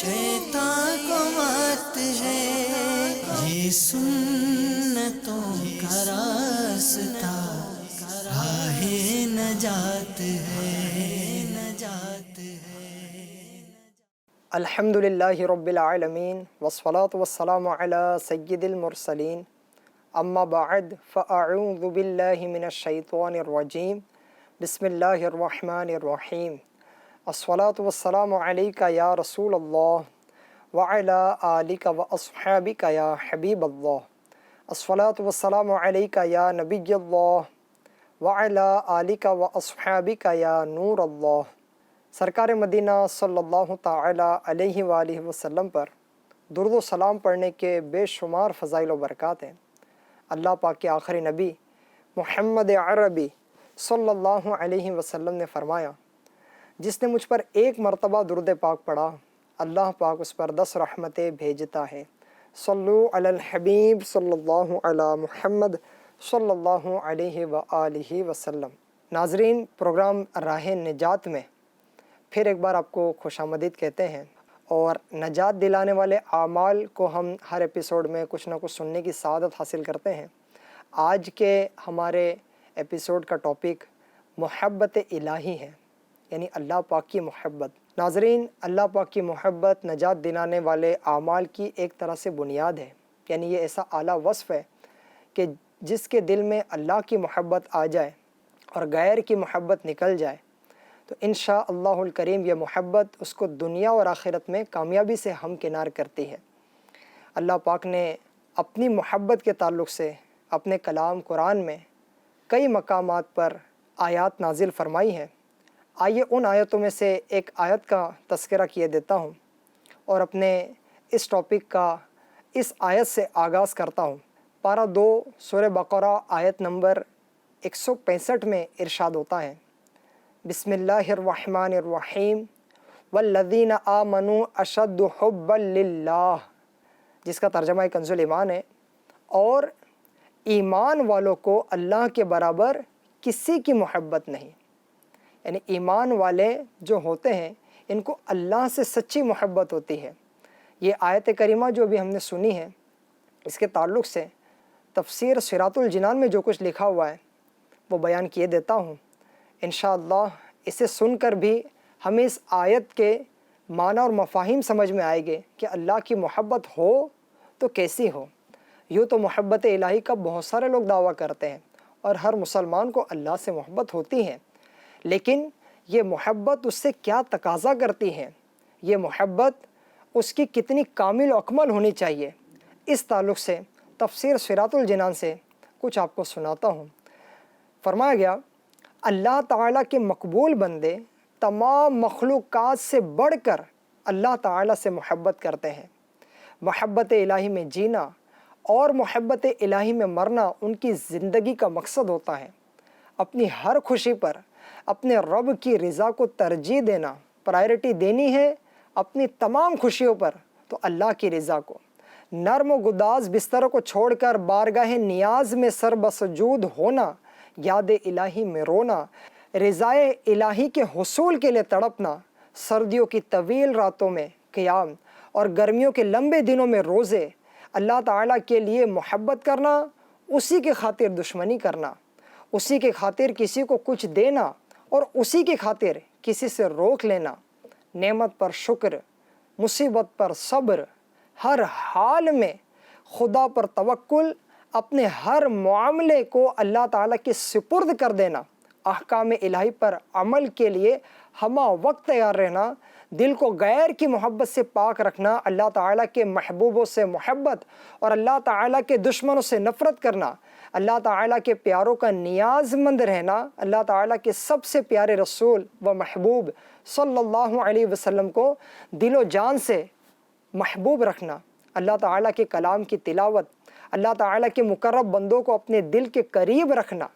شیطان کو مات ہے یہ سنتوں کا راستہ، راہ نجات ہے، نجات ہے۔ الحمدللہ رب العالمین والصلاة والسلام علی سید المرسلین، اما بعد فاعوذ باللہ من الشیطان الرجیم، بسم اللہ الرحمن الرحیم۔ الصلاة والسلام علیک یا رسول اللہ وعلی آلک واصحابک یا حبیب اللہ، الصلاة والسلام علیک یا نبی اللہ وعلی آلک واصحابک یا نور اللہ۔ سرکار مدینہ صلی اللہ تعالی علیہ وآلہ وسلم پر درود و سلام پڑھنے کے بے شمار فضائل و برکات ہیں۔ اللہ پاک کے آخری نبی محمد عربی صلی اللہ علیہ وسلم نے فرمایا، جس نے مجھ پر ایک مرتبہ درود پاک پڑھا، اللہ پاک اس پر 10 رحمتیں بھیجتا ہے۔ صلو علی الحبیب صلی اللہ علی محمد صلی اللہ علیہ وآلہ وسلم۔ ناظرین، پروگرام راہ نجات میں پھر ایک بار آپ کو خوش آمدید کہتے ہیں، اور نجات دلانے والے اعمال کو ہم ہر ایپیسوڈ میں کچھ نہ کچھ سننے کی سعادت حاصل کرتے ہیں۔ آج کے ہمارے ایپیسوڈ کا ٹاپک محبت الہی ہے، یعنی اللہ پاک کی محبت۔ ناظرین، اللہ پاک کی محبت نجات دلانے والے اعمال کی ایک طرح سے بنیاد ہے، یعنی یہ ایسا اعلیٰ وصف ہے کہ جس کے دل میں اللہ کی محبت آ جائے اور غیر کی محبت نکل جائے تو انشاءاللہ الکریم یہ محبت اس کو دنیا اور آخرت میں کامیابی سے ہمکنار کرتی ہے۔ اللہ پاک نے اپنی محبت کے تعلق سے اپنے کلام قرآن میں کئی مقامات پر آیات نازل فرمائی ہیں۔ آئیے ان آیتوں میں سے ایک آیت کا تذکرہ کیے دیتا ہوں اور اپنے اس ٹاپک کا اس آیت سے آغاز کرتا ہوں۔ پارہ 2 سورہ بقرہ آیت نمبر 165 میں ارشاد ہوتا ہے، بسم اللہ الرحمن الرحیم، والذین آمنوا اشد حبا للہ، جس کا ترجمہ کنز الایمان ہے، اور ایمان والوں کو اللہ کے برابر کسی کی محبت نہیں۔ یعنی ایمان والے جو ہوتے ہیں ان کو اللہ سے سچی محبت ہوتی ہے۔ یہ آیت کریمہ جو بھی ہم نے سنی ہے، اس کے تعلق سے تفسیر صراط الجنان میں جو کچھ لکھا ہوا ہے وہ بیان کیے دیتا ہوں۔ انشاءاللہ اسے سن کر بھی ہمیں اس آیت کے معنی اور مفاہیم سمجھ میں آئے گے کہ اللہ کی محبت ہو تو کیسی ہو۔ یوں تو محبت الہی کا بہت سارے لوگ دعویٰ کرتے ہیں اور ہر مسلمان کو اللہ سے محبت ہوتی ہے، لیکن یہ محبت اس سے کیا تقاضا کرتی ہے، یہ محبت اس کی کتنی کامل و اکمل ہونی چاہیے، اس تعلق سے تفسیر صراط الجنان سے کچھ آپ کو سناتا ہوں۔ فرمایا گیا، اللہ تعالیٰ کے مقبول بندے تمام مخلوقات سے بڑھ کر اللہ تعالیٰ سے محبت کرتے ہیں۔ محبت الہی میں جینا اور محبت الہی میں مرنا ان کی زندگی کا مقصد ہوتا ہے۔ اپنی ہر خوشی پر اپنے رب کی رضا کو ترجیح دینا، پرائرٹی دینی ہے اپنی تمام خوشیوں پر تو اللہ کی رضا کو۔ نرم و گداز بستروں کو چھوڑ کر بارگاہ نیاز میں سر بسجود ہونا، یاد الہی میں رونا، رضائے الہی کے حصول کے لیے تڑپنا، سردیوں کی طویل راتوں میں قیام اور گرمیوں کے لمبے دنوں میں روزے، اللہ تعالیٰ کے لیے محبت کرنا، اسی کی خاطر دشمنی کرنا، اسی کی خاطر کسی کو کچھ دینا اور اسی کی خاطر کسی سے روک لینا، نعمت پر شکر، مصیبت پر صبر، ہر حال میں خدا پر توکل، اپنے ہر معاملے کو اللہ تعالیٰ کے سپرد کر دینا، احکام الہی پر عمل کے لیے ہمہ وقت تیار رہنا، دل کو غیر کی محبت سے پاک رکھنا، اللہ تعالیٰ کے محبوبوں سے محبت اور اللہ تعالیٰ کے دشمنوں سے نفرت کرنا، اللہ تعالیٰ کے پیاروں کا نیاز مند رہنا، اللہ تعالیٰ کے سب سے پیارے رسول و محبوب صلی اللہ علیہ وسلم کو دل و جان سے محبوب رکھنا، اللہ تعالیٰ کے کلام کی تلاوت، اللہ تعالیٰ کے مقرب بندوں کو اپنے دل کے قریب رکھنا،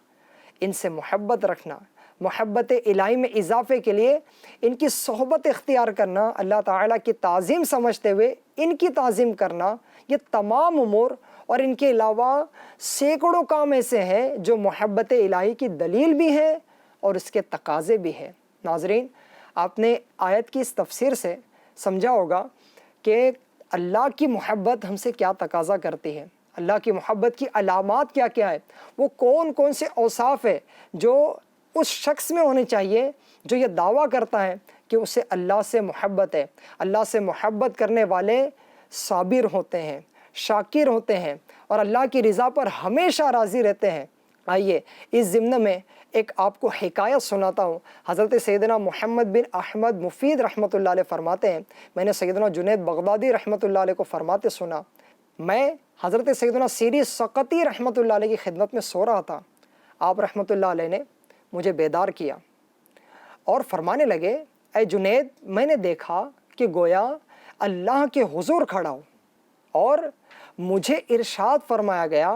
ان سے محبت رکھنا، محبت الہی میں اضافے کے لیے ان کی صحبت اختیار کرنا، اللہ تعالیٰ کی تعظیم سمجھتے ہوئے ان کی تعظیم کرنا، یہ تمام امور اور ان کے علاوہ سینکڑوں کام ایسے ہیں جو محبت الہی کی دلیل بھی ہے اور اس کے تقاضے بھی ہیں۔ ناظرین، آپ نے آیت کی اس تفسیر سے سمجھا ہوگا کہ اللہ کی محبت ہم سے کیا تقاضا کرتی ہے، اللہ کی محبت کی علامات کیا کیا ہے، وہ کون کون سے اوصاف ہے جو اس شخص میں ہونے چاہیے جو یہ دعویٰ کرتا ہے کہ اسے اللہ سے محبت ہے۔ اللہ سے محبت کرنے والے صابر ہوتے ہیں، شاکر ہوتے ہیں اور اللہ کی رضا پر ہمیشہ راضی رہتے ہیں۔ آئیے اس ضمن میں ایک آپ کو حکایت سناتا ہوں۔ حضرت سیدنا محمد بن احمد مفید رحمۃ اللہ علیہ فرماتے ہیں، میں نے سیدنا جنید بغدادی رحمۃ اللہ علیہ کو فرماتے سنا، میں حضرت سیدنا سیری سقطی رحمۃ اللہ علیہ کی خدمت میں سو رہا تھا، آپ رحمۃ اللہ علیہ نے مجھے بیدار کیا اور فرمانے لگے، اے جنید، میں نے دیکھا کہ گویا اللہ کے حضور کھڑا ہو اور مجھے ارشاد فرمایا گیا،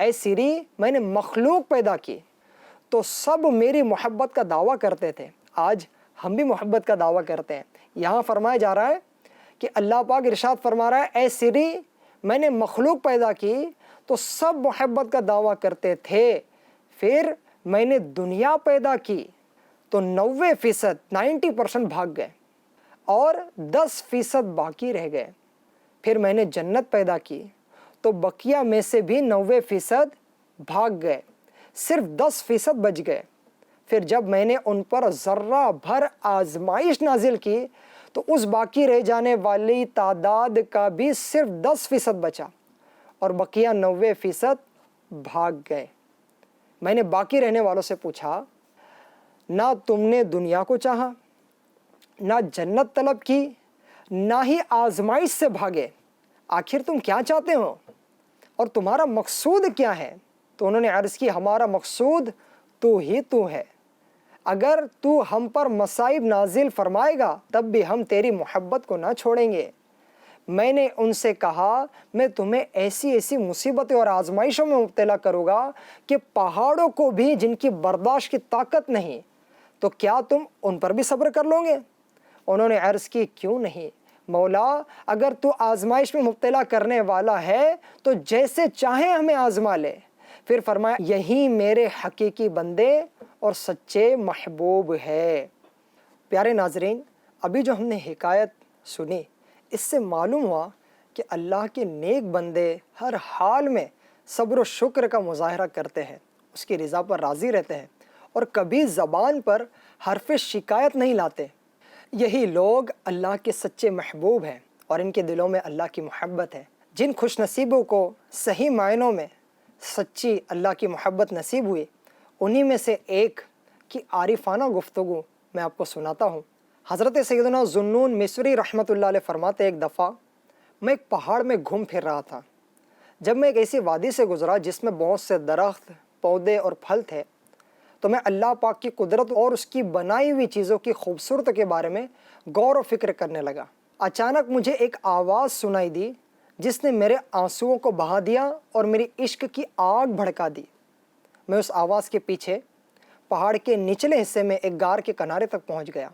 اے سیری، میں نے مخلوق پیدا کی تو سب میری محبت کا دعویٰ کرتے تھے، آج ہم بھی محبت کا دعویٰ کرتے ہیں۔ یہاں فرمایا جا رہا ہے کہ اللہ پاک ارشاد فرما رہا ہے، اے سیری، میں نے مخلوق پیدا کی تو سب محبت کا دعویٰ کرتے تھے، پھر میں نے دنیا پیدا کی تو 90% بھاگ گئے اور 10% باقی رہ گئے، پھر میں نے جنت پیدا کی تو بقیہ میں سے بھی 90% بھاگ گئے، صرف 10% بچ گئے، پھر جب میں نے ان پر ذرہ بھر آزمائش نازل کی تو اس باقی رہ جانے والی تعداد کا بھی صرف 10% بچا اور بقیہ 90% بھاگ گئے۔ میں نے باقی رہنے والوں سے پوچھا، نہ تم نے دنیا کو چاہا، نہ جنت طلب کی، نہ ہی آزمائش سے بھاگے، آخر تم کیا چاہتے ہو اور تمہارا مقصود کیا ہے؟ تو انہوں نے عرض کی، ہمارا مقصود تو ہی تو ہے، اگر تو ہم پر مصائب نازل فرمائے گا تب بھی ہم تیری محبت کو نہ چھوڑیں گے۔ میں نے ان سے کہا، میں تمہیں ایسی ایسی مصیبتیں اور آزمائشوں میں مبتلا کروں گا کہ پہاڑوں کو بھی جن کی برداشت کی طاقت نہیں، تو کیا تم ان پر بھی صبر کر لو گے؟ انہوں نے عرض کی، کیوں نہیں مولا، اگر تو آزمائش میں مبتلا کرنے والا ہے تو جیسے چاہے ہمیں آزما لے۔ پھر فرمایا، یہی میرے حقیقی بندے اور سچے محبوب ہے۔ پیارے ناظرین، ابھی جو ہم نے حکایت سنی، اس سے معلوم ہوا کہ اللہ کے نیک بندے ہر حال میں صبر و شکر کا مظاہرہ کرتے ہیں، اس کی رضا پر راضی رہتے ہیں اور کبھی زبان پر حرف شکایت نہیں لاتے۔ یہی لوگ اللہ کے سچے محبوب ہیں اور ان کے دلوں میں اللہ کی محبت ہے۔ جن خوش نصیبوں کو صحیح معنوں میں سچی اللہ کی محبت نصیب ہوئی، انہی میں سے ایک کی عارفانہ گفتگو میں آپ کو سناتا ہوں۔ حضرت سیدنا ذوالنون مصری رحمۃ اللہ علیہ فرماتے، ایک دفعہ میں ایک پہاڑ میں گھوم پھر رہا تھا، جب میں ایک ایسی وادی سے گزرا جس میں بہت سے درخت، پودے اور پھل تھے، تو میں اللہ پاک کی قدرت اور اس کی بنائی ہوئی چیزوں کی خوبصورت کے بارے میں غور و فکر کرنے لگا۔ اچانک مجھے ایک آواز سنائی دی جس نے میرے آنسوؤں کو بہا دیا اور میری عشق کی آگ بھڑکا دی۔ میں اس آواز کے پیچھے پہاڑ کے نچلے حصے میں ایک غار کے کنارے تک پہنچ گیا۔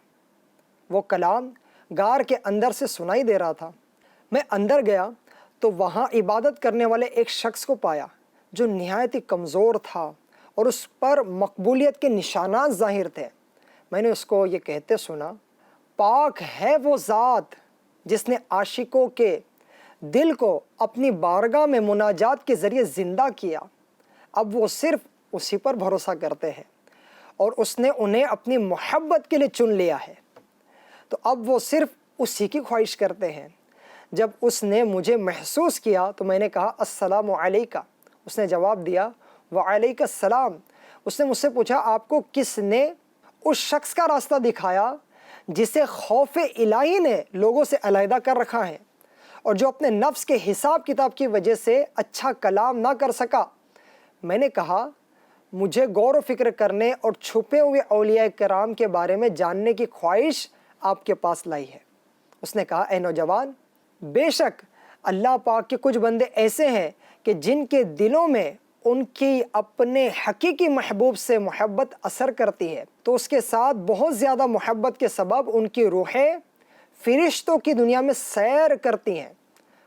وہ کلام غار کے اندر سے سنائی دے رہا تھا۔ میں اندر گیا تو وہاں عبادت کرنے والے ایک شخص کو پایا جو نہایت ہی کمزور تھا اور اس پر مقبولیت کے نشانات ظاہر تھے۔ میں نے اس کو یہ کہتے سنا، پاک ہے وہ ذات جس نے عاشقوں کے دل کو اپنی بارگاہ میں مناجات کے ذریعے زندہ کیا، اب وہ صرف اسی پر بھروسہ کرتے ہیں اور اس نے انہیں اپنی محبت کے لیے چن لیا ہے، تو اب وہ صرف اسی کی خواہش کرتے ہیں۔ جب اس نے مجھے محسوس کیا تو میں نے کہا، السلام علیکہ۔ اس نے جواب دیا، وعلیکم السلام۔ اس نے مجھ سے پوچھا، آپ کو کس نے اس شخص کا راستہ دکھایا جسے خوف الہی نے لوگوں سے علیحدہ کر رکھا ہے اور جو اپنے نفس کے حساب کتاب کی وجہ سے اچھا کلام نہ کر سکا؟ میں نے کہا، مجھے غور و فکر کرنے اور چھپے ہوئے اولیاء کرام کے بارے میں جاننے کی خواہش آپ کے پاس لائی ہے۔ اس نے کہا، اے نوجوان، بے شک اللہ پاک کے کچھ بندے ایسے ہیں کہ جن کے دلوں میں ان کی اپنے حقیقی محبوب سے محبت اثر کرتی ہے، تو اس کے ساتھ بہت زیادہ محبت کے سبب ان کی روحیں فرشتوں کی دنیا میں سیر کرتی ہیں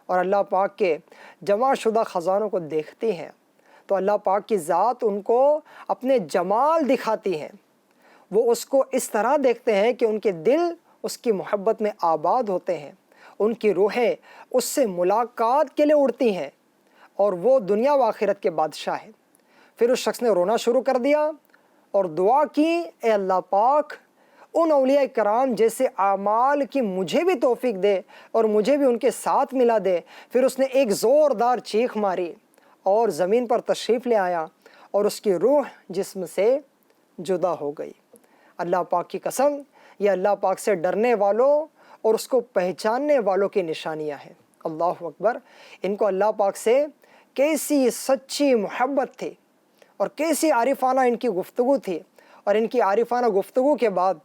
اور اللہ پاک کے جمع شدہ خزانوں کو دیکھتی ہیں، تو اللہ پاک کی ذات ان کو اپنے جمال دکھاتی ہے۔ وہ اس کو اس طرح دیکھتے ہیں کہ ان کے دل اس کی محبت میں آباد ہوتے ہیں، ان کی روحیں اس سے ملاقات کے لیے اڑتی ہیں اور وہ دنیا و آخرت کے بادشاہ ہے۔ پھر اس شخص نے رونا شروع کر دیا اور دعا کی، اے اللہ پاک ان اولیاء کرام جیسے اعمال کی مجھے بھی توفیق دے اور مجھے بھی ان کے ساتھ ملا دے۔ پھر اس نے ایک زوردار چیخ ماری اور زمین پر تشریف لے آیا اور اس کی روح جسم سے جدا ہو گئی۔ اللہ پاک کی قسم، یہ اللہ پاک سے ڈرنے والوں اور اس کو پہچاننے والوں کی نشانیاں ہیں۔ اللہ اکبر! ان کو اللہ پاک سے کیسی سچی محبت تھی اور کیسی عارفانہ ان کی گفتگو تھی، اور ان کی عارفانہ گفتگو کے بعد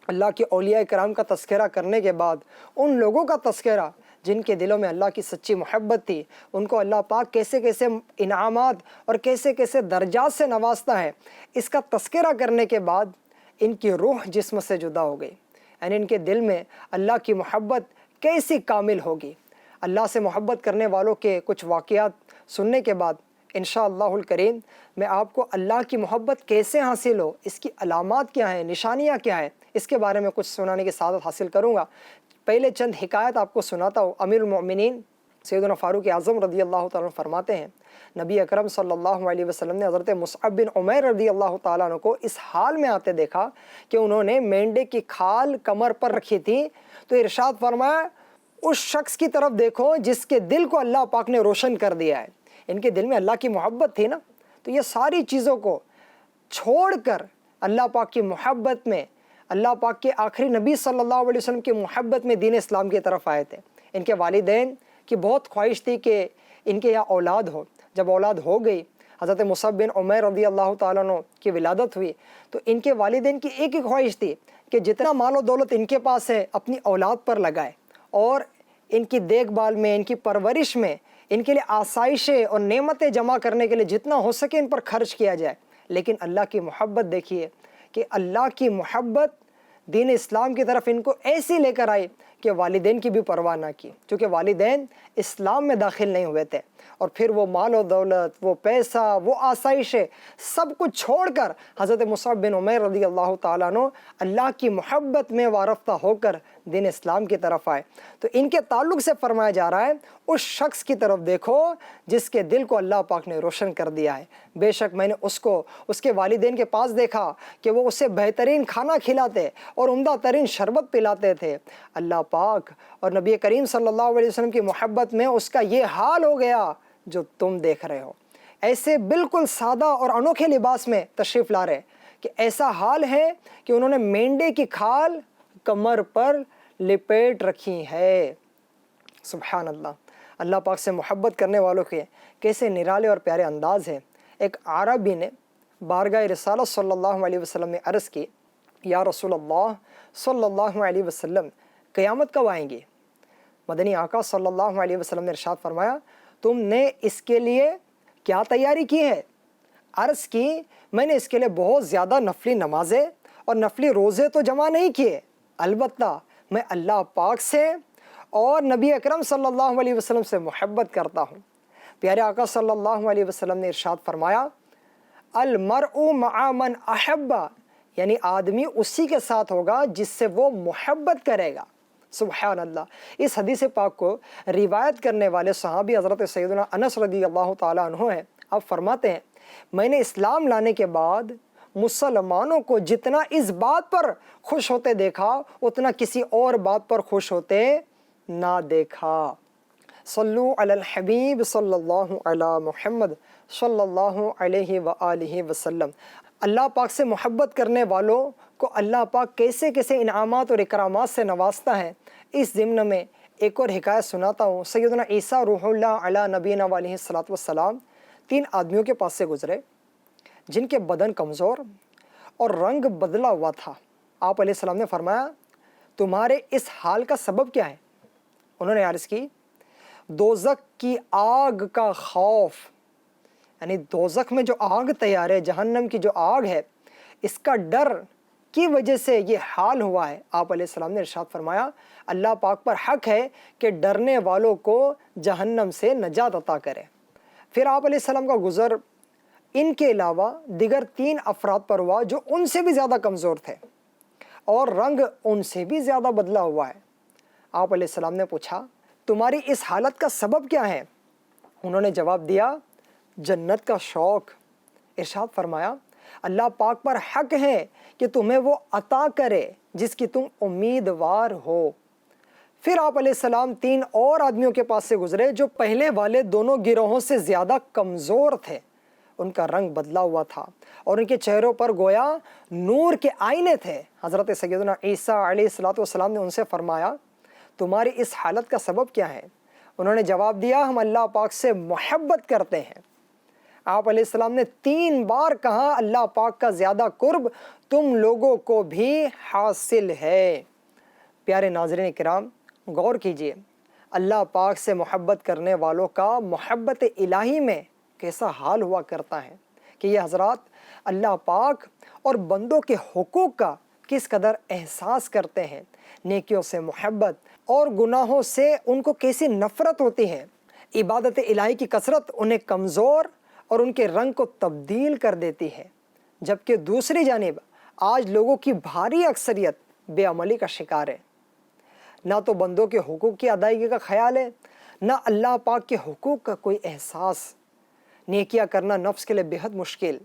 اللہ کے اولیاء کرام کا تذکرہ کرنے کے بعد ان لوگوں کا تذکرہ جن کے دلوں میں اللہ کی سچی محبت تھی، ان کو اللہ پاک کیسے کیسے انعامات اور کیسے کیسے درجات سے نوازتا ہے، اس کا تذکرہ کرنے کے بعد ان کی روح جسم سے جدا ہو گئی۔ یعنی ان کے دل میں اللہ کی محبت کیسی کامل ہوگی۔ اللہ سے محبت کرنے والوں کے کچھ واقعات سننے کے بعد انشاءاللہ الکریم میں آپ کو اللہ کی محبت کیسے حاصل ہو، اس کی علامات کیا ہیں، نشانیاں کیا ہیں، اس کے بارے میں کچھ سنانے کی سعادت حاصل کروں گا۔ پہلے چند حکایت آپ کو سناتا ہوں۔ امیر المؤمنین سیدنا فاروق اعظم رضی اللہ تعالیٰ عنہ فرماتے ہیں، نبی اکرم صلی اللہ علیہ وسلم نے حضرت مصعب بن عمیر رضی اللہ تعالیٰ عنہ کو اس حال میں آتے دیکھا کہ انہوں نے مینڈے کی کھال کمر پر رکھی تھی، تو ارشاد فرمایا اس شخص کی طرف دیکھو جس کے دل کو اللہ پاک نے روشن کر دیا ہے۔ ان کے دل میں اللہ کی محبت تھی نا، تو یہ ساری چیزوں کو چھوڑ کر اللہ پاک کی محبت میں، اللہ پاک کے آخری نبی صلی اللہ علیہ وسلم کی محبت میں دین اسلام کی طرف آئے تھے۔ ان کے والدین کی بہت خواہش تھی کہ ان کے یہاں اولاد ہو۔ جب اولاد ہو گئی، حضرت مصعب بن عمیر رضی اللہ تعالیٰ عنہ کی ولادت ہوئی، تو ان کے والدین کی ایک ہی خواہش تھی کہ جتنا مال و دولت ان کے پاس ہے اپنی اولاد پر لگائے اور ان کی دیکھ بھال میں، ان کی پرورش میں، ان کے لیے آسائشیں اور نعمتیں جمع کرنے کے لیے جتنا ہو سکے ان پر خرچ کیا جائے۔ لیکن اللہ کی محبت دیکھیے کہ اللہ کی محبت دین اسلام کی طرف ان کو ایسی لے کر آئی کہ والدین کی بھی پرواہ نہ کی، کیونکہ والدین اسلام میں داخل نہیں ہوئے تھے، اور پھر وہ مال و دولت، وہ پیسہ، وہ آسائشیں سب کچھ چھوڑ کر حضرت مصعب بن عمیر رضی اللہ تعالیٰ عنہ اللہ کی محبت میں وارفتہ ہو کر دین اسلام کی طرف آئے۔ تو ان کے تعلق سے فرمایا جا رہا ہے اس شخص کی طرف دیکھو جس کے دل کو اللہ پاک نے روشن کر دیا ہے۔ بے شک میں نے اس کو اس کے والدین کے پاس دیکھا کہ وہ اسے بہترین کھانا کھلاتے اور عمدہ ترین شربت پلاتے تھے۔ اللہ پاک اور نبی کریم صلی اللہ علیہ وسلم کی محبت میں اس کا یہ حال ہو گیا جو تم دیکھ رہے ہو۔ ایسے بالکل سادہ اور انوکھے لباس میں تشریف لا رہے کہ ایسا حال ہے کہ انہوں نے مینڈے کی کھال کمر پر لپیٹ رکھی ہے۔ سبحان اللہ! اللہ پاک سے محبت کرنے والوں کے کیسے نرالے اور پیارے انداز ہیں۔ ایک عربی نے بارگاہ رسالت صلی اللہ علیہ وسلم میں عرض کی، یا رسول اللہ صلی اللہ علیہ وسلم قیامت کب آئیں گی؟ مدنی آقا صلی اللہ علیہ وسلم نے ارشاد فرمایا، تم نے اس کے لیے کیا تیاری کی ہے؟ عرض کی، میں نے اس کے لیے بہت زیادہ نفلی نمازیں اور نفلی روزے تو جمع نہیں کیے، البتہ میں اللہ پاک سے اور نبی اکرم صلی اللہ علیہ وسلم سے محبت کرتا ہوں۔ پیارے آقا صلی اللہ علیہ وسلم نے ارشاد فرمایا، المرء مع من احب، یعنی آدمی اسی کے ساتھ ہوگا جس سے وہ محبت کرے گا۔ سبحان اللہ! اس حدیث پاک کو روایت کرنے والے صحابی حضرت سیدنا انس رضی اللہ تعالیٰ عنہ ہیں۔ آپ فرماتے ہیں، میں نے اسلام لانے کے بعد مسلمانوں کو جتنا اس بات پر خوش ہوتے دیکھا اتنا کسی اور بات پر خوش ہوتے نہ دیکھا۔ صلو علی الحبیب صلی اللہ علی محمد صلی اللہ علیہ وآلہ وسلم۔ اللہ پاک سے محبت کرنے والوں کو اللہ پاک کیسے کیسے انعامات اور اکرامات سے نوازتا ہے، اس ضمن میں ایک اور حکایت سناتا ہوں۔ سیدنا عیسیٰ روح اللہ علی نبینا علیہ السلام 3 آدمیوں کے پاس سے گزرے جن کے بدن کمزور اور رنگ بدلا ہوا تھا۔ آپ علیہ السلام نے فرمایا، تمہارے اس حال کا سبب کیا ہے؟ انہوں نے عرض کی، دوزخ کی آگ کا خوف، یعنی دوزخ میں جو آگ تیار ہے، جہنم کی جو آگ ہے، اس کا ڈر کی وجہ سے یہ حال ہوا ہے۔ آپ علیہ السلام نے ارشاد فرمایا، اللہ پاک پر حق ہے کہ ڈرنے والوں کو جہنم سے نجات عطا کرے۔ پھر آپ علیہ السلام کا گزر ان کے علاوہ دیگر 3 افراد پر ہوا جو ان سے بھی زیادہ کمزور تھے اور رنگ ان سے بھی زیادہ بدلا ہوا ہے۔ آپ علیہ السلام نے پوچھا تمہاری اس حالت کا سبب کیا ہے؟ انہوں نے جواب دیا جنت کا شوق۔ ارشاد فرمایا اللہ پاک پر حق ہے کہ تمہیں وہ عطا کرے جس کی تم امیدوار ہو۔ پھر آپ علیہ السلام 3 اور آدمیوں کے پاس سے گزرے جو پہلے والے دونوں گروہوں سے زیادہ کمزور تھے۔ ان کا رنگ بدلا ہوا تھا اور ان کے چہروں پر گویا نور کے آئینے تھے۔ حضرت سیدنا عیسیٰ علیہ السلام نے ان سے فرمایا تمہاری اس حالت کا سبب کیا ہے؟ انہوں نے جواب دیا ہم اللہ پاک سے محبت کرتے ہیں۔ آپ علیہ السلام نے 3 بار کہا اللہ پاک کا زیادہ قرب تم لوگوں کو بھی حاصل ہے۔ پیارے ناظرین کرام، غور کیجئے اللہ پاک سے محبت کرنے والوں کا محبت الہی میں کیسا حال ہوا کرتا ہے کہ یہ حضرات اللہ پاک اور بندوں کے حقوق کا کس قدر احساس کرتے ہیں، نیکیوں سے محبت اور گناہوں سے ان کو کیسی نفرت ہوتی ہے۔ عبادت الہی کی کثرت انہیں کمزور اور ان کے رنگ کو تبدیل کر دیتی ہے، جبکہ دوسری جانب آج لوگوں کی بھاری اکثریت بے عملی کا شکار ہے۔ نہ تو بندوں کے حقوق کی ادائیگی کا خیال ہے، نہ اللہ پاک کے حقوق کا کوئی احساس۔ نیکیاں کرنا نفس کے لیے بہت مشکل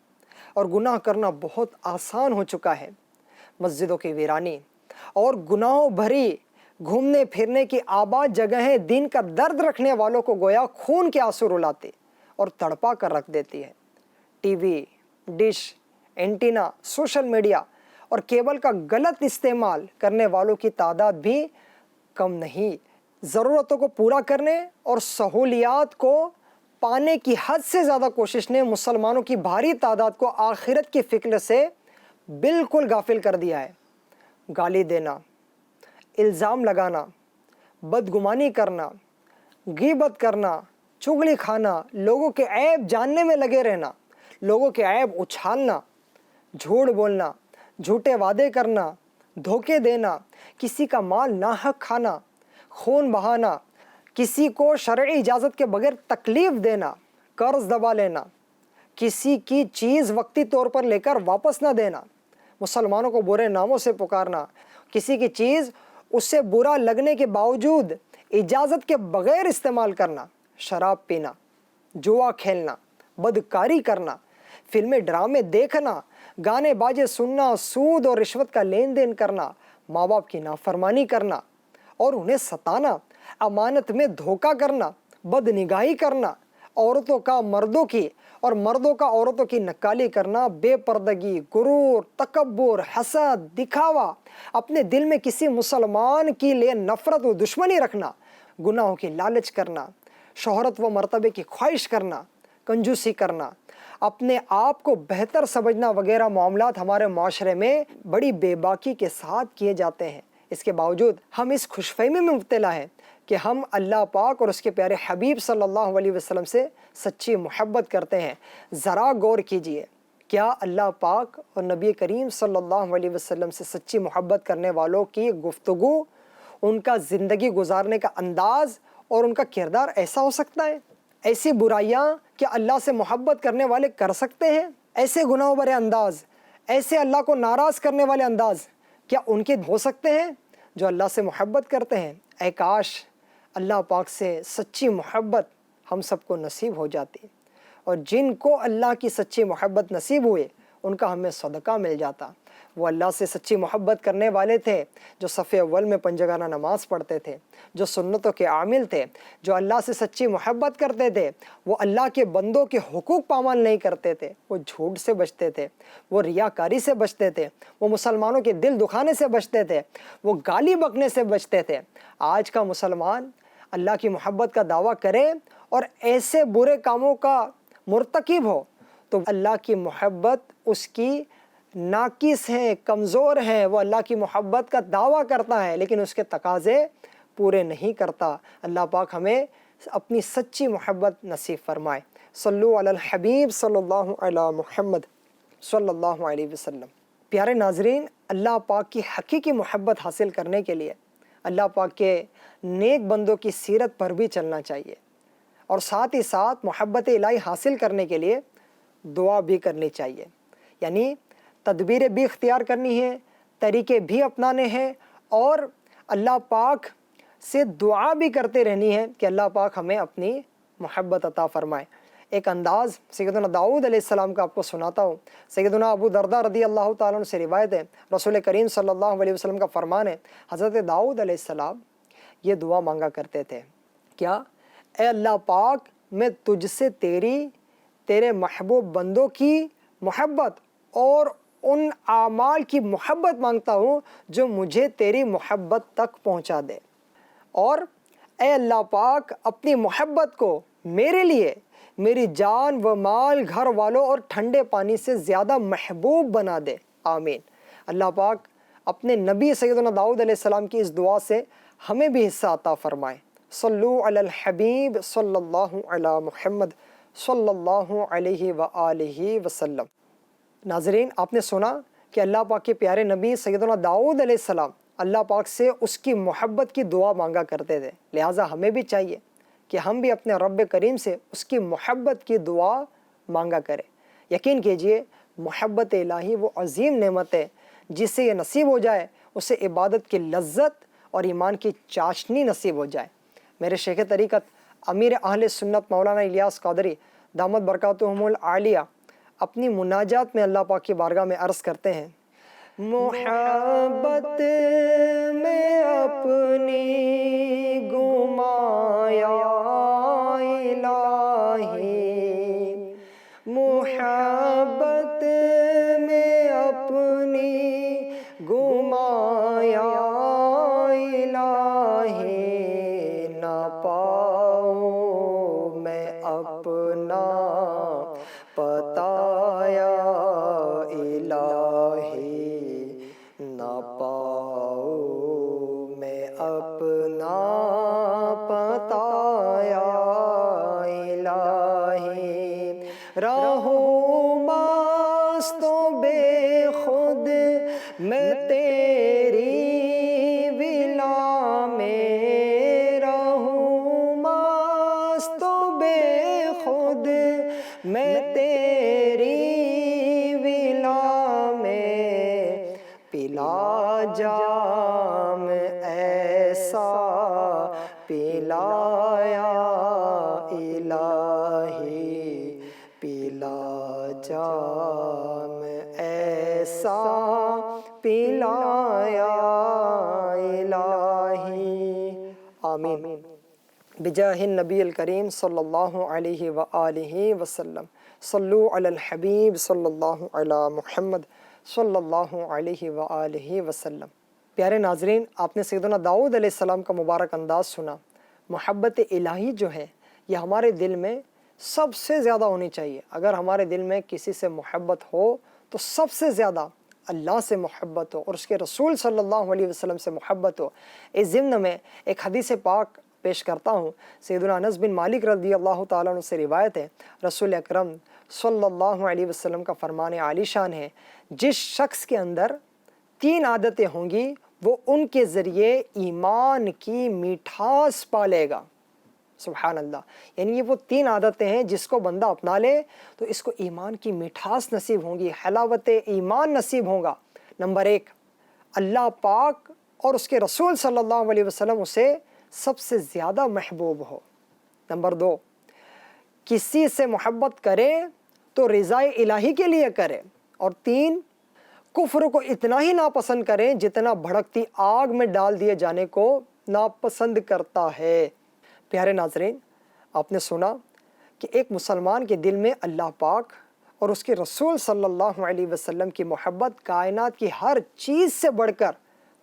اور گناہ کرنا بہت آسان ہو چکا ہے۔ مسجدوں کی ویرانی اور گناہوں بھری گھومنے پھرنے کی آباد جگہیں دین کا درد رکھنے والوں کو گویا خون کے آنسو رلاتے اور تڑپا کر رکھ دیتی ہے۔ T V, dish, antenna, social media اور کیبل کا غلط استعمال کرنے والوں کی تعداد بھی کم نہیں۔ ضرورتوں کو پورا کرنے اور سہولیات کو پانے کی حد سے زیادہ کوشش نے مسلمانوں کی بھاری تعداد کو آخرت کی فکر سے بالکل غافل کر دیا ہے۔ گالی دینا، الزام لگانا، بدگمانی کرنا، غیبت کرنا، چغلی کھانا، لوگوں کے عیب جاننے میں لگے رہنا، لوگوں کے عیب اچھالنا، جھوٹ بولنا، جھوٹے وعدے کرنا، دھوکے دینا، کسی کا مال ناحق کھانا، خون بہانا، کسی کو شرعی اجازت کے بغیر تکلیف دینا، قرض دبا لینا، کسی کی چیز وقتی طور پر لے کر واپس نہ دینا، مسلمانوں کو برے ناموں سے پکارنا، کسی کی چیز اس سے برا لگنے کے باوجود اجازت کے بغیر استعمال کرنا، شراب پینا، جوا کھیلنا، بدکاری کرنا، فلمیں ڈرامے دیکھنا، گانے باجے سننا، سود اور رشوت کا لین دین کرنا، ماں باپ کی نافرمانی کرنا اور انہیں ستانا، امانت میں دھوکہ کرنا، بد نگاہی کرنا، عورتوں کا مردوں کی اور مردوں کا عورتوں کی نکالی کرنا، بے پردگی، غرور، تکبر، حسد، دکھاوا، اپنے دل میں کسی مسلمان کے لیے نفرت و دشمنی رکھنا، گناہوں کی لالچ کرنا، شہرت و مرتبے کی خواہش کرنا، کنجوسی کرنا، اپنے آپ کو بہتر سمجھنا وغیرہ معاملات ہمارے معاشرے میں بڑی بے باکی کے ساتھ کیے جاتے ہیں۔ اس کے باوجود ہم اس خوش فہمی میں مبتلا ہیں کہ ہم اللہ پاک اور اس کے پیارے حبیب صلی اللہ علیہ وسلم سے سچی محبت کرتے ہیں۔ ذرا غور کیجئے، کیا اللہ پاک اور نبی کریم صلی اللہ علیہ وسلم سے سچی محبت کرنے والوں کی گفتگو، ان کا زندگی گزارنے کا انداز اور ان کا کردار ایسا ہو سکتا ہے؟ ایسی برائیاں کیا اللہ سے محبت کرنے والے کر سکتے ہیں؟ ایسے گناہوں بھرے انداز، ایسے اللہ کو ناراض کرنے والے انداز کیا ان کے ہو سکتے ہیں جو اللہ سے محبت کرتے ہیں؟ اے کاش اللہ پاک سے سچی محبت ہم سب کو نصیب ہو جاتی، اور جن کو اللہ کی سچی محبت نصیب ہوئے ان کا ہمیں صدقہ مل جاتا۔ وہ اللہ سے سچی محبت کرنے والے تھے جو صف اول میں پنجگانہ نماز پڑھتے تھے، جو سنتوں کے عامل تھے، جو اللہ سے سچی محبت کرتے تھے، وہ اللہ کے بندوں کے حقوق پامال نہیں کرتے تھے، وہ جھوٹ سے بچتے تھے، وہ ریاکاری سے بچتے تھے، وہ مسلمانوں کے دل دکھانے سے بچتے تھے، وہ گالی بکنے سے بچتے تھے۔ آج کا مسلمان اللہ کی محبت کا دعویٰ کرے اور ایسے برے کاموں کا مرتکب ہو تو اللہ کی محبت اس کی ناقص ہے، کمزور ہے۔ وہ اللہ کی محبت کا دعویٰ کرتا ہے لیکن اس کے تقاضے پورے نہیں کرتا۔ اللہ پاک ہمیں اپنی سچی محبت نصیب فرمائے۔ صلو علی الحبیب صلی اللہ علی محمد صلی اللہ علیہ وسلم۔ پیارے ناظرین، اللہ پاک کی حقیقی محبت حاصل کرنے کے لیے اللہ پاک کے نیک بندوں کی سیرت پر بھی چلنا چاہیے، اور ساتھ ہی ساتھ محبت الہی حاصل کرنے کے لیے دعا بھی کرنی چاہیے، یعنی تدبیریں بھی اختیار کرنی ہیں، طریقے بھی اپنانے ہیں، اور اللہ پاک سے دعا بھی کرتے رہنی ہے کہ اللہ پاک ہمیں اپنی محبت عطا فرمائے۔ ایک انداز سیدنا داؤد علیہ السلام کا آپ کو سناتا ہوں۔ سیدنا ابو درداء رضی اللہ تعالیٰ عنہ سے روایت ہے، رسول کریم صلی اللہ علیہ وسلم کا فرمان ہے، حضرت داؤد علیہ السلام یہ دعا مانگا کرتے تھے، کیا؟ اے اللہ پاک، میں تجھ سے تیرے محبوب بندوں کی محبت اور ان اعمال کی محبت مانگتا ہوں جو مجھے تیری محبت تک پہنچا دے، اور اے اللہ پاک اپنی محبت کو میرے لیے میری جان و مال، گھر والوں اور ٹھنڈے پانی سے زیادہ محبوب بنا دے، آمین۔ اللہ پاک اپنے نبی سیدنا داؤد علیہ السلام کی اس دعا سے ہمیں بھی حصہ عطا فرمائے۔ صلو علی الحبیب صلی اللہ علی محمد صلی اللہ علیہ وآلہ وسلم۔ ناظرین، آپ نے سنا کہ اللہ پاک کے پیارے نبی سیدنا داؤد علیہ السلام اللہ پاک سے اس کی محبت کی دعا مانگا کرتے تھے، لہٰذا ہمیں بھی چاہیے کہ ہم بھی اپنے رب کریم سے اس کی محبت کی دعا مانگا کریں۔ یقین کیجئے محبت الہی وہ عظیم نعمت ہے، جس سے یہ نصیب ہو جائے اسے عبادت کی لذت اور ایمان کی چاشنی نصیب ہو جائے۔ میرے شیخ طریقت امیر اہل سنت مولانا الیاس قادری دامت برکاتہم العالیہ اپنی مناجات میں اللہ پاک کی بارگاہ میں عرض کرتے ہیں، محبت میں اپنی گمایا الہی، محبت میں اپنی گمایا الہی، نہ پاؤں میں اپنا پتایا الہی، نہ پاؤں میں اپنا پتایا الہی، رہوں مست و بے خود میں تیری ولا میں، رہوں مست و بے خود میں تیری ولا میں، پلا جام ایسا پلایا الہی، پلا جام ایسا پلایا الہی، آمین۔ بجاہ النبی الکریم صلی اللہ علیہ وآلہ وسلم، صلو علی الحبیب صلی اللہ علی محمد صلی اللہ علیہ وآلہ وسلم۔ پیارے ناظرین، آپ نے سیدنا داؤد علیہ السلام کا مبارک انداز سنا۔ محبت الہی جو ہے یہ ہمارے دل میں سب سے زیادہ ہونی چاہیے۔ اگر ہمارے دل میں کسی سے محبت ہو تو سب سے زیادہ اللہ سے محبت ہو اور اس کے رسول صلی اللہ علیہ وسلم سے محبت ہو۔ اس ضمن میں ایک حدیث پاک پیش کرتا ہوں، سیدنا انس بن مالک رضی اللہ تعالیٰ عنہ سے روایت ہے، رسول اکرم صلی اللہ علیہ وسلم کا فرمان عالی شان ہے، جس شخص کے اندر 3 عادتیں ہوں گی وہ ان کے ذریعے ایمان کی میٹھاس پا لے گا۔ سبحان اللہ، یعنی یہ وہ 3 عادتیں ہیں جس کو بندہ اپنا لے تو اس کو ایمان کی میٹھاس نصیب ہوں گی، حلاوت ایمان نصیب ہوگا۔ نمبر 1، اللہ پاک اور اس کے رسول صلی اللہ علیہ وسلم اسے سب سے زیادہ محبوب ہو۔ نمبر 2، کسی سے محبت کرے تو رضا الہی کے لیے کرے۔ اور 3، کفر کو اتنا ہی ناپسند کریں جتنا بھڑکتی آگ میں ڈال دیے جانے کو ناپسند کرتا ہے۔ پیارے ناظرین، آپ نے سنا کہ ایک مسلمان کے دل میں اللہ پاک اور اس کے رسول صلی اللہ علیہ وسلم کی محبت کائنات کی ہر چیز سے بڑھ کر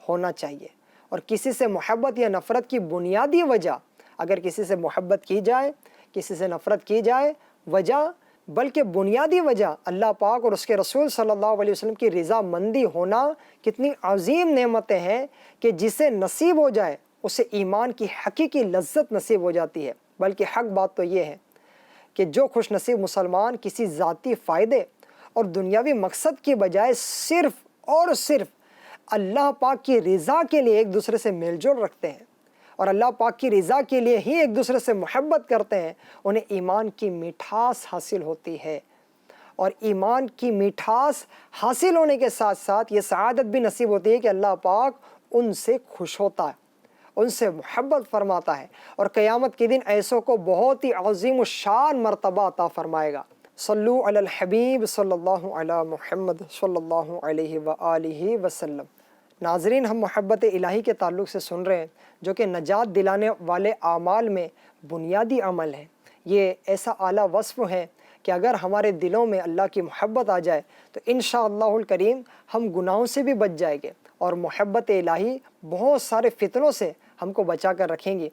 ہونا چاہیے، اور کسی سے محبت یا نفرت کی بنیادی وجہ، اگر کسی سے محبت کی جائے، کسی سے نفرت کی جائے، وجہ بلکہ بنیادی وجہ اللہ پاک اور اس کے رسول صلی اللہ علیہ وسلم کی رضا مندی ہونا کتنی عظیم نعمتیں ہیں کہ جسے نصیب ہو جائے اسے ایمان کی حقیقی لذت نصیب ہو جاتی ہے۔ بلکہ حق بات تو یہ ہے کہ جو خوش نصیب مسلمان کسی ذاتی فائدے اور دنیاوی مقصد کی بجائے صرف اور صرف اللہ پاک کی رضا کے لیے ایک دوسرے سے میل جول رکھتے ہیں اور اللہ پاک کی رضا کے لیے ہی ایک دوسرے سے محبت کرتے ہیں، انہیں ایمان کی میٹھاس حاصل ہوتی ہے، اور ایمان کی میٹھاس حاصل ہونے کے ساتھ ساتھ یہ سعادت بھی نصیب ہوتی ہے کہ اللہ پاک ان سے خوش ہوتا ہے ان سے محبت فرماتا ہے اور قیامت کے دن ایسوں کو بہت ہی عظیم الشان مرتبہ عطا فرمائے گا۔ صلو علی الحبیب صلی اللہ علی محمد صلی اللہ علیہ وآلہ وسلم۔ ناظرین، ہم محبت الہی کے تعلق سے سن رہے ہیں جو کہ نجات دلانے والے اعمال میں بنیادی عمل ہے۔ یہ ایسا اعلیٰ وصف ہے کہ اگر ہمارے دلوں میں اللہ کی محبت آ جائے تو انشاءاللہ الکریم ہم گناہوں سے بھی بچ جائیں گے، اور محبت الہی بہت سارے فتنوں سے ہم کو بچا کر رکھیں گی۔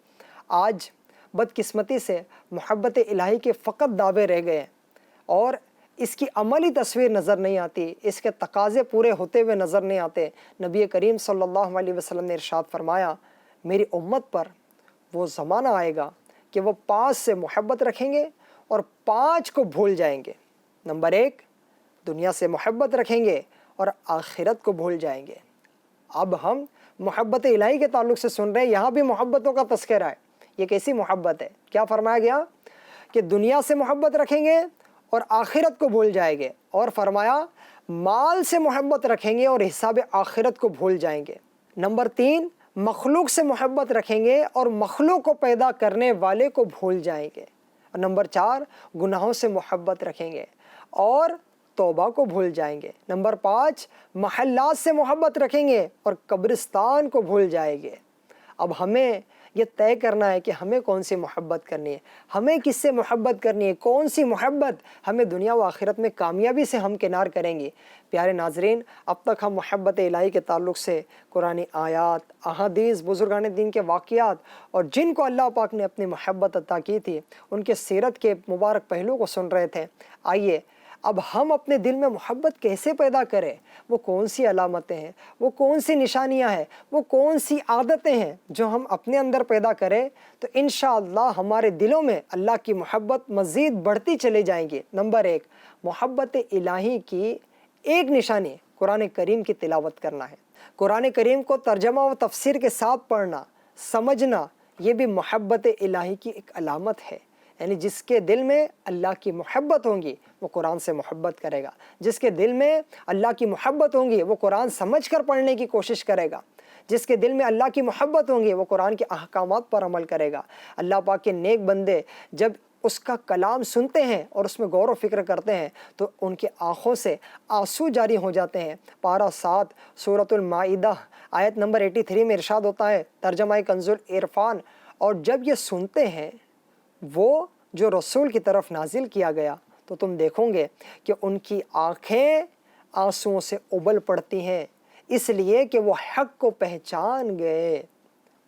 آج بدقسمتی سے محبت الہی کے فقط دعوے رہ گئے ہیں اور اس کی عملی تصویر نظر نہیں آتی، اس کے تقاضے پورے ہوتے ہوئے نظر نہیں آتے۔ نبی کریم صلی اللہ علیہ وسلم نے ارشاد فرمایا، میری امت پر وہ زمانہ آئے گا کہ وہ 5 سے محبت رکھیں گے اور 5 کو بھول جائیں گے۔ نمبر 1، دنیا سے محبت رکھیں گے اور آخرت کو بھول جائیں گے۔ اب ہم محبت الہی کے تعلق سے سن رہے ہیں، یہاں بھی محبتوں کا تذکرہ ہے۔ یہ کیسی محبت ہے؟ کیا فرمایا گیا کہ دنیا سے محبت رکھیں گے اور آخرت کو بھول جائیں گے، اور فرمایا مال سے محبت رکھیں گے اور حساب آخرت کو بھول جائیں گے۔ نمبر 3، مخلوق سے محبت رکھیں گے اور مخلوق کو پیدا کرنے والے کو بھول جائیں گے۔ اور نمبر 4، گناہوں سے محبت رکھیں گے اور توبہ کو بھول جائیں گے۔ نمبر 5، محلات سے محبت رکھیں گے اور قبرستان کو بھول جائیں گے۔ اب ہمیں یہ طے کرنا ہے کہ ہمیں کون سی محبت کرنی ہے، ہمیں کس سے محبت کرنی ہے، کون سی محبت ہمیں دنیا و آخرت میں کامیابی سے ہمکنار کریں گی۔ پیارے ناظرین، اب تک ہم محبت الہی کے تعلق سے قرآن آیات، احادیث، بزرگان دین کے واقعات اور جن کو اللہ پاک نے اپنی محبت عطا کی تھی ان کے سیرت کے مبارک پہلو کو سن رہے تھے۔ آئیے اب ہم اپنے دل میں محبت کیسے پیدا کریں، وہ کون سی علامتیں ہیں، وہ کون سی نشانیاں ہیں، وہ کون سی عادتیں ہیں جو ہم اپنے اندر پیدا کریں تو انشاءاللہ ہمارے دلوں میں اللہ کی محبت مزید بڑھتی چلے جائیں گی۔ نمبر 1، محبت الہی کی ایک نشانی قرآن کریم کی تلاوت کرنا ہے۔ قرآن کریم کو ترجمہ و تفسیر کے ساتھ پڑھنا، سمجھنا، یہ بھی محبت الہی کی ایک علامت ہے۔ یعنی جس کے دل میں اللہ کی محبت ہوں گی وہ قرآن سے محبت کرے گا، جس کے دل میں اللہ کی محبت ہوں گی وہ قرآن سمجھ کر پڑھنے کی کوشش کرے گا، جس کے دل میں اللہ کی محبت ہوں گی وہ قرآن کے احکامات پر عمل کرے گا۔ اللہ پاک کے نیک بندے جب اس کا کلام سنتے ہیں اور اس میں غور و فکر کرتے ہیں تو ان کی آنکھوں سے آنسو جاری ہو جاتے ہیں۔ پارہ 7 سورۃ المائدہ آیت نمبر 83 میں ارشاد ہوتا ہے، ترجمہ کنز العرفان، اور جب یہ سنتے ہیں وہ جو رسول کی طرف نازل کیا گیا تو تم دیکھو گے کہ ان کی آنکھیں آنسوؤں سے ابل پڑتی ہیں، اس لیے کہ وہ حق کو پہچان گئے۔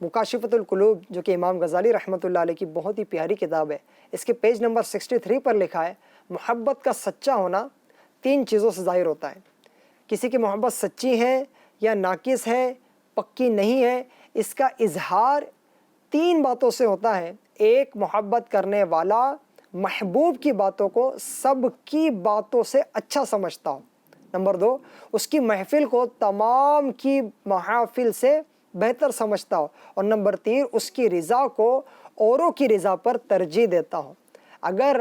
مکاشفۃ القلوب جو کہ امام غزالی رحمۃ اللہ علیہ کی بہت ہی پیاری کتاب ہے، اس کے پیج نمبر 63 پر لکھا ہے، محبت کا سچا ہونا 3 چیزوں سے ظاہر ہوتا ہے۔ کسی کی محبت سچی ہے یا ناقص ہے، پکی نہیں ہے، اس کا اظہار 3 باتوں سے ہوتا ہے۔ 1، محبت کرنے والا محبوب کی باتوں کو سب کی باتوں سے اچھا سمجھتا ہو۔ نمبر 2، اس کی محفل کو تمام کی محافل سے بہتر سمجھتا ہو۔ اور نمبر 3، اس کی رضا کو اوروں کی رضا پر ترجیح دیتا ہو۔ اگر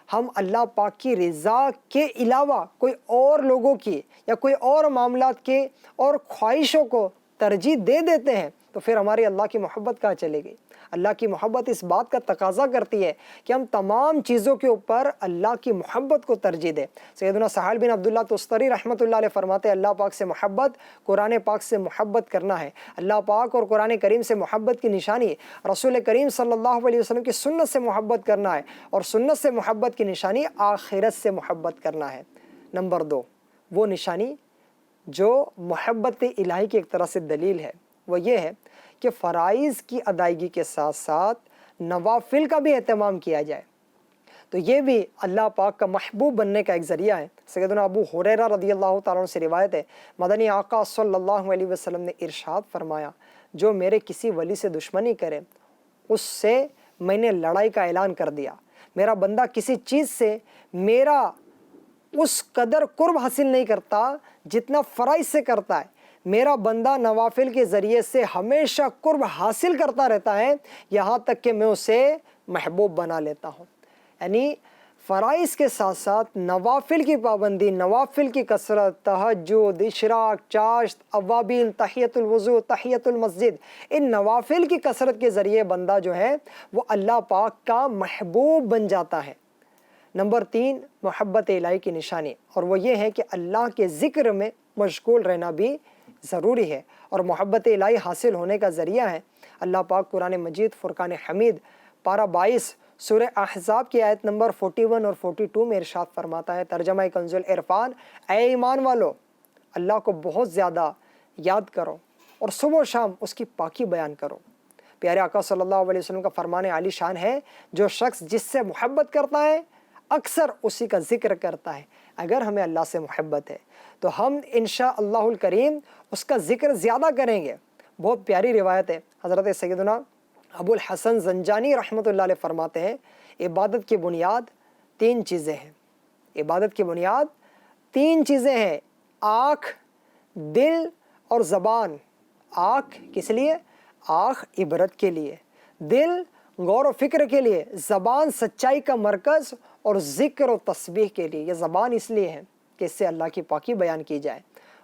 ہم اللہ پاک کی رضا کے علاوہ کوئی اور لوگوں کی یا کوئی اور معاملات کے اور خواہشوں کو ترجیح دے دیتے ہیں تو پھر ہماری اللہ کی محبت کہاں چلے گئی؟ اللہ کی محبت اس بات کا تقاضا کرتی ہے کہ ہم تمام چیزوں کے اوپر اللہ کی محبت کو ترجیح دیں۔ سیدنا سہل بن عبداللہ تستری رحمۃ اللہ علیہ فرماتے ہیں، اللہ پاک سے محبت قرآن پاک سے محبت کرنا ہے۔ اللہ پاک اور قرآن کریم سے محبت کی نشانی رسول کریم صلی اللہ علیہ وسلم کی سنت سے محبت کرنا ہے، اور سنت سے محبت کی نشانی آخرت سے محبت کرنا ہے۔ نمبر 2، وہ نشانی جو محبت الہی کی ایک طرح سے دلیل ہے، وہ یہ ہے کہ فرائض کی ادائیگی کے ساتھ ساتھ نوافل کا بھی اہتمام کیا جائے، تو یہ بھی اللہ پاک کا محبوب بننے کا ایک ذریعہ ہے۔ سیدنا ابو ہریرہ رضی اللہ تعالیٰ عنہ سے روایت ہے، مدنی آقا صلی اللہ علیہ وسلم نے ارشاد فرمایا، جو میرے کسی ولی سے دشمنی کرے اس سے میں نے لڑائی کا اعلان کر دیا۔ میرا بندہ کسی چیز سے میرا اس قدر قرب حاصل نہیں کرتا جتنا فرائض سے کرتا ہے۔ میرا بندہ نوافل کے ذریعے سے ہمیشہ قرب حاصل کرتا رہتا ہے، یہاں تک کہ میں اسے محبوب بنا لیتا ہوں۔ یعنی فرائض کے ساتھ ساتھ نوافل کی پابندی، نوافل کی کثرت، تہجد، اشراق، چاشت، اوابین، تحیۃ الوضو، تحیۃ المسجد، ان نوافل کی کثرت کے ذریعے بندہ جو ہے وہ اللہ پاک کا محبوب بن جاتا ہے۔ نمبر 3 محبت الہی کی نشانی، اور وہ یہ ہے کہ اللہ کے ذکر میں مشغول رہنا بھی ضروری ہے، اور محبت الہی حاصل ہونے کا ذریعہ ہے۔ اللہ پاک قرآن مجید فرقان حمید پارہ 22 سورہ احزاب کی آیت نمبر 41 اور 42 میں ارشاد فرماتا ہے، ترجمہ کنز العرفان: اے ایمان والو، اللہ کو بہت زیادہ یاد کرو اور صبح و شام اس کی پاکی بیان کرو۔ پیارے آقا صلی اللہ علیہ وسلم کا فرمان عالی شان ہے، جو شخص جس سے محبت کرتا ہے اکثر اسی کا ذکر کرتا ہے۔ اگر ہمیں اللہ سے محبت ہے تو ہم انشاءاللہ الکریم اس کا ذکر زیادہ کریں گے۔ بہت پیاری روایت ہے، حضرت سیدنا ابو الحسن زنجانی رحمۃ اللہ علیہ فرماتے ہیں، عبادت کی بنیاد 3 چیزیں ہیں۔ عبادت کی بنیاد 3 چیزیں ہیں: آنکھ، دل اور زبان۔ آنکھ کس لیے؟ آنکھ عبرت کے لیے، دل غور و فکر کے لیے، زبان سچائی کا مرکز اور ذکر و تسبیح کے لیے۔ یہ زبان اس لیے ہے کہ اس سے اللہ کی پاکی بیان کی جائے،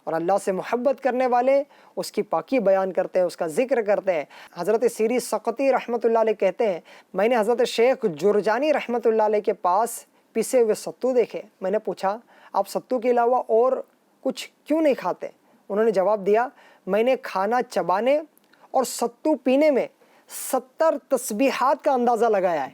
اور اللہ سے محبت کرنے والے اس کی پاکی بیان کرتے ہیں، اس کا ذکر کرتے ہیں۔ حضرت سیری سقطی رحمۃ اللہ علیہ کہتے ہیں، میں نے حضرت شیخ جرجانی رحمۃ اللہ علیہ کے پاس پسے ہوئے ستو دیکھے۔ میں نے پوچھا، آپ ستو کے علاوہ اور کچھ کیوں نہیں کھاتے؟ انہوں نے جواب دیا، میں نے کھانا چبانے اور ستو پینے میں 70 تسبیحات کا اندازہ لگایا ہے،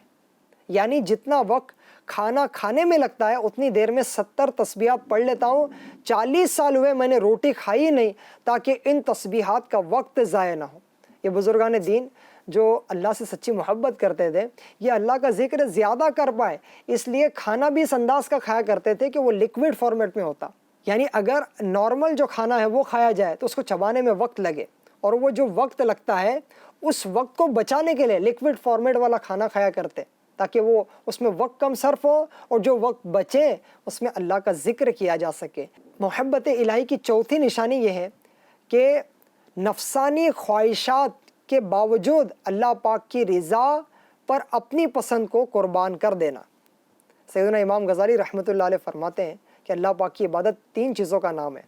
یعنی جتنا وقت کھانا کھانے میں لگتا ہے اتنی دیر میں 70 تسبیحات پڑھ لیتا ہوں۔ 40 سال ہوئے میں نے روٹی کھائی نہیں تاکہ ان تسبیحات کا وقت ضائع نہ ہو۔ یہ بزرگان دین جو اللہ سے سچی محبت کرتے تھے، یہ اللہ کا ذکر زیادہ کر پائے اس لیے کھانا بھی اس انداز کا کھایا کرتے تھے کہ وہ لیکوڈ فارمیٹ میں ہوتا، یعنی اگر نارمل جو کھانا ہے وہ کھایا جائے تو اس کو چبانے میں وقت لگے، اور وہ جو وقت لگتا ہے اس وقت کو بچانے کے لیے لیکوڈ فارمیٹ والا کھانا کھایا کرتے، تاکہ وہ اس میں وقت کم صرف ہو اور جو وقت بچے اس میں اللہ کا ذکر کیا جا سکے۔ محبت الہی کی چوتھی نشانی یہ ہے کہ نفسانی خواہشات کے باوجود اللہ پاک کی رضا پر اپنی پسند کو قربان کر دینا۔ سیدنا امام غزالی رحمۃ اللہ علیہ فرماتے ہیں کہ اللہ پاک کی عبادت 3 چیزوں کا نام ہے۔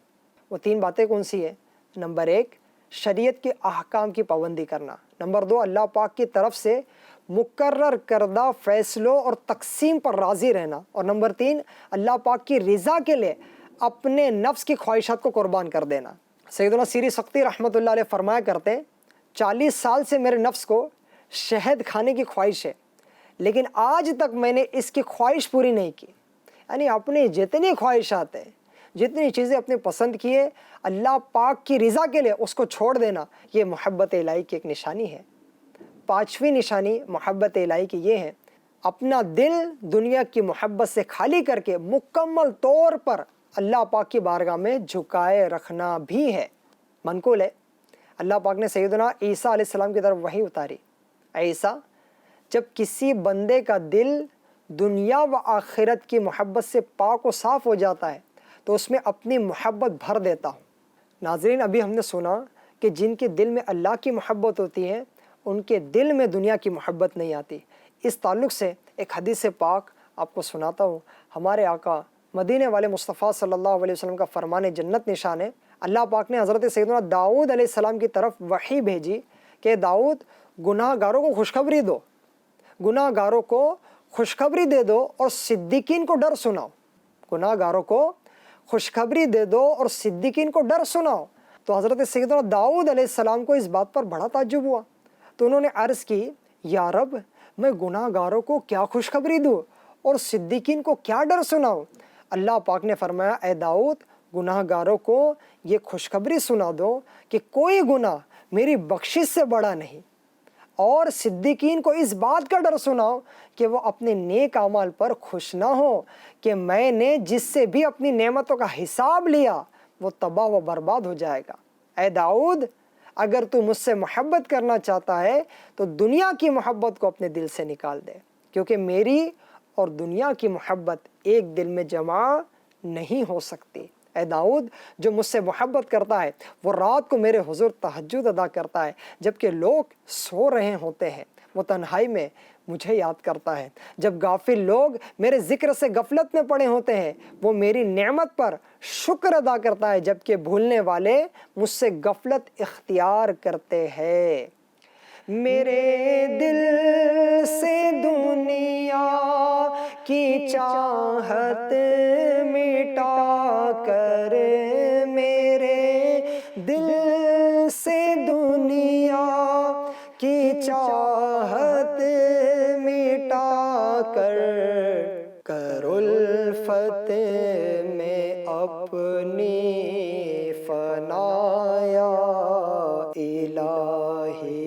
وہ 3 باتیں کون سی ہیں؟ نمبر 1 شریعت کے احکام کی پابندی کرنا، نمبر 2 اللہ پاک کی طرف سے مقرر کردہ فیصلوں اور تقسیم پر راضی رہنا، اور نمبر 3 اللہ پاک کی رضا کے لیے اپنے نفس کی خواہشات کو قربان کر دینا۔ سیدنا سیری سقطی رحمۃ اللہ علیہ فرمایا کرتے ہیں، 40 سال سے میرے نفس کو شہد کھانے کی خواہش ہے، لیکن آج تک میں نے اس کی خواہش پوری نہیں کی۔ یعنی اپنی جتنی خواہشات ہیں، جتنی چیزیں اپنے پسند کیے، اللہ پاک کی رضا کے لیے اس کو چھوڑ دینا، یہ محبت الہی کی ایک نشانی ہے۔ 5ویں نشانی محبت الہی کی یہ ہے، اپنا دل دنیا کی محبت سے خالی کر کے مکمل طور پر اللہ پاک کی بارگاہ میں جھکائے رکھنا بھی ہے۔ منقول ہے، اللہ پاک نے سیدنا عیسیٰ علیہ السلام کی طرف وحی اتاری، اے عیسیٰ، جب کسی بندے کا دل دنیا و آخرت کی محبت سے پاک و صاف ہو جاتا ہے تو اس میں اپنی محبت بھر دیتا ہوں۔ ناظرین، ابھی ہم نے سنا کہ جن کے دل میں اللہ کی محبت ہوتی ہے ان کے دل میں دنیا کی محبت نہیں آتی۔ اس تعلق سے ایک حدیث پاک آپ کو سناتا ہوں۔ ہمارے آقا مدینے والے مصطفیٰ صلی اللہ علیہ وسلم کا فرمان جنت نشان ہے۔ اللہ پاک نے حضرت سیدنا داؤد علیہ السلام کی طرف وحی بھیجی کہ داؤد، گناہ گاروں کو خوشخبری دو، گناہ گاروں کو خوشخبری دے دو اور صدیقین کو ڈر سناؤ۔ گناہ گاروں کو خوشخبری دے دو اور صدیقین کو ڈر سناؤ۔ تو حضرت سیدنا داؤد علیہ السلام کو اس بات پر بڑا تعجب ہوا، تو انہوں نے عرض کی، یا رب، میں گناہ گاروں کو کیا خوشخبری دوں اور صدیقین کو کیا ڈر سناؤں؟ اللہ پاک نے فرمایا، اے داؤد، گناہ گاروں کو یہ خوشخبری سنا دو کہ کوئی گناہ میری بخشش سے بڑا نہیں، اور صدیقین کو اس بات کا ڈر سناؤ کہ وہ اپنے نیک اعمال پر خوش نہ ہو کہ میں نے جس سے بھی اپنی نعمتوں کا حساب لیا وہ تباہ و برباد ہو جائے گا۔ اے داؤد، اگر تو مجھ سے محبت کرنا چاہتا ہے تو دنیا کی محبت کو اپنے دل سے نکال دے، کیونکہ میری اور دنیا کی محبت ایک دل میں جمع نہیں ہو سکتی۔ اے داؤد، جو مجھ سے محبت کرتا ہے وہ رات کو میرے حضور تہجد ادا کرتا ہے جبکہ لوگ سو رہے ہوتے ہیں۔ وہ تنہائی میں مجھے یاد کرتا ہے۔ جب غافل لوگ میرے ذکر سے غفلت میں پڑے ہوتے ہیں وہ میری نعمت پر شکر ادا کرتا ہے، جبکہ بھولنے والے مجھ سے غفلت اختیار کرتے ہیں۔ میرے دل سے دنیا کی چاہت مٹا کر، میرے دل سے دنیا کی چاہت مٹا کر الفت میں اپنی فنا یا الہی،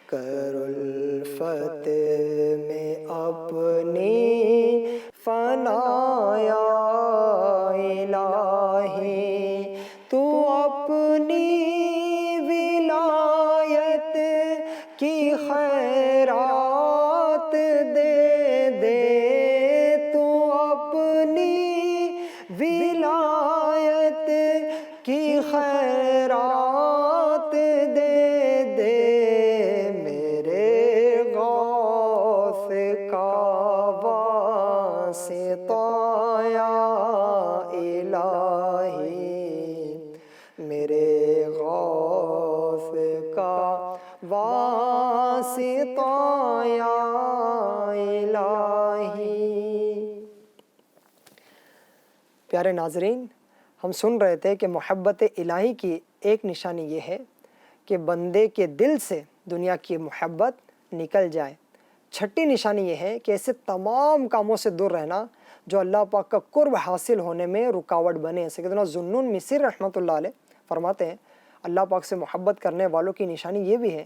کر الفت میں اپنی فنا یا الہی، تو اپنی ولایت کی خیرات دے دے، تو اپنی ولایت کی خیرات دے دے، میرے غوث کا واسطہ یا الہی، میرے غوث کا واسطہ یا الہی۔ پیارے ناظرین، ہم سن رہے تھے کہ محبت الہی کی ایک نشانی یہ ہے کہ بندے کے دل سے دنیا کی محبت نکل جائے۔ چھٹی نشانی یہ ہے کہ ایسے تمام کاموں سے دور رہنا جو اللہ پاک کا قرب حاصل ہونے میں رکاوٹ بنے۔ سیدنا ذوالنون مصری رحمۃ اللہ علیہ فرماتے ہیں اللہ پاک سے محبت کرنے والوں کی نشانی یہ بھی ہے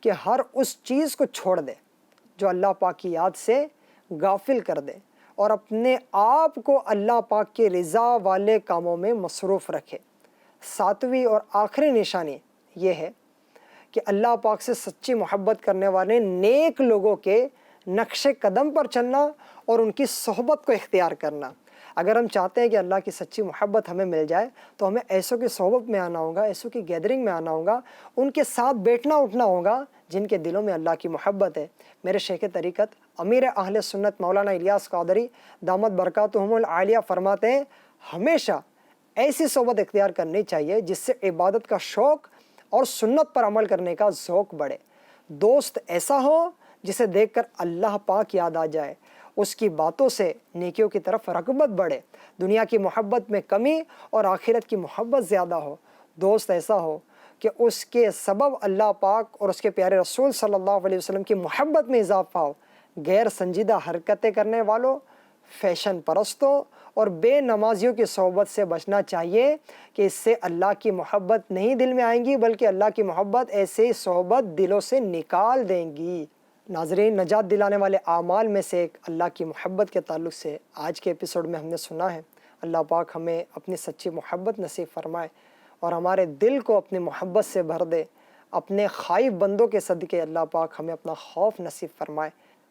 کہ ہر اس چیز کو چھوڑ دے جو اللہ پاک کی یاد سے غافل کر دے، اور اپنے آپ کو اللہ پاک کے رضا والے کاموں میں مصروف رکھے۔ ساتویں اور آخری نشانی یہ ہے کہ اللہ پاک سے سچی محبت کرنے والے نیک لوگوں کے نقش قدم پر چلنا اور ان کی صحبت کو اختیار کرنا۔ اگر ہم چاہتے ہیں کہ اللہ کی سچی محبت ہمیں مل جائے تو ہمیں ایسوں کی صحبت میں آنا ہوگا، ایسوں کی گیدرنگ میں آنا ہوگا، ان کے ساتھ بیٹھنا اٹھنا ہوگا جن کے دلوں میں اللہ کی محبت ہے۔ میرے شیخ طریقت امیر اہل سنت مولانا الیاس قادری دامت برکاتہم العالیہ فرماتے ہیں ہمیشہ ایسی صحبت اختیار کرنی چاہیے جس سے عبادت کا شوق اور سنت پر عمل کرنے کا ذوق بڑھے۔ دوست ایسا ہو جسے دیکھ کر اللہ پاک یاد آ جائے، اس کی باتوں سے نیکیوں کی طرف رغبت بڑھے، دنیا کی محبت میں کمی اور آخرت کی محبت زیادہ ہو۔ دوست ایسا ہو کہ اس کے سبب اللہ پاک اور اس کے پیارے رسول صلی اللہ علیہ وسلم کی محبت میں اضافہ ہو۔ غیر سنجیدہ حرکتیں کرنے والوں، فیشن پرستوں اور بے نمازیوں کی صحبت سے بچنا چاہیے کہ اس سے اللہ کی محبت نہیں دل میں آئیں گی بلکہ اللہ کی محبت ایسے صحبت دلوں سے نکال دیں گی۔ ناظرین، نجات دلانے والے اعمال میں سے ایک اللہ کی محبت کے تعلق سے آج کے ایپیسوڈ میں ہم نے سنا ہے۔ اللہ پاک ہمیں اپنی سچی محبت نصیب فرمائے اور ہمارے دل کو اپنی محبت سے بھر دے۔ اپنے خائف بندوں کے صدقے اللہ پاک ہمیں اپنا خوف نصیب فرمائے۔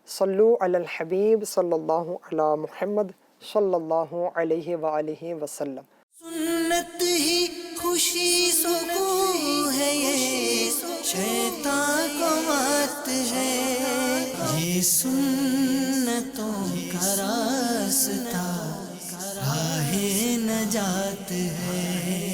صلو علی الحبیب صلی اللہ علی محمد صلی اللہ علیہ وآلہ وسلم۔ سنت ہی خوشی سکون ہے، یہ شیطان کو مات ہے، یہ سنتوں کا راستہ راہ نجات ہے۔